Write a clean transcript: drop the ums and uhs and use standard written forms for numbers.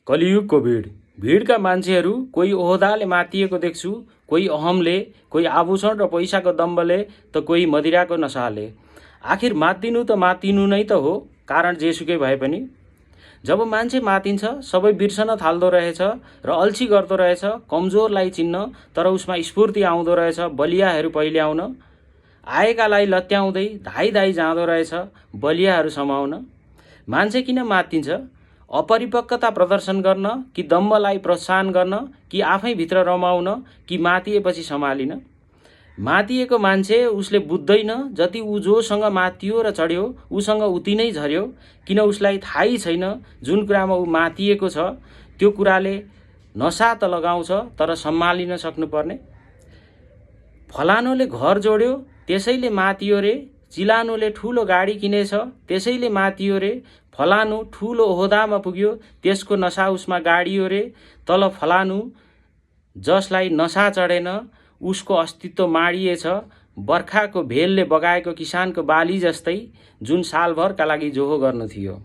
कलियुगको भिडका मान्छेहरू कोही ओहदाले मातिएको देख्छु, कोही अहमले, कोही आभूषण र पैसाको दम्बले त कोही मदिराको नशाले। आखिर मातिनु त मातिनु नै त हो, कारण जेसुकै भए पनि। जब मान्छे मातिन्छ सबै बिर्सन थाल्दो रहेछ र अल्छी गर्दो रहेछ, कमजोरलाई चिन्न, तर उसमा स्फूर्ति आउँदो रहेछ बलियाहरू पहिले आउन। आएकालाई लत्याउँदै धाइ धाइ जाँदो रहेछ बलियाहरू समाउन। मान्छे किन मातिन्छ? अपरिपक्वता प्रदर्शन गर्न, कि दम्बलाई प्रोत्साहन गर्न, कि आफै भित्र रमाउन, कि मातिएपछि सम्हालिन? मातिएको मान्छे उसले बुझ्दैन जति ऊ जोसँग मातियो र चढ्यो उसँग उति नै झर्यो, किन उसलाई थाहै छैन जुन कुरामा ऊ मातिएको छ त्यो कुराले नशा त लगाउँछ तर सम्हालिन सक्नुपर्ने। फलानोले घर जोड्यो त्यसैले मातियो रे, चिलानोले ठुलो गाडी किनेछ त्यसैले मातियो रे, फलानु ठुलो ओहदामा पुग्यो त्यसको नशा उसमा गाडियो रे, तल फलानु जसलाई नशा चढेन उसको अस्तित्व माडिएछ बर्खाको भेलले बगाएको किसानको बाली जस्तै जुन सालभरका लागि जोहो गर्नु थियो।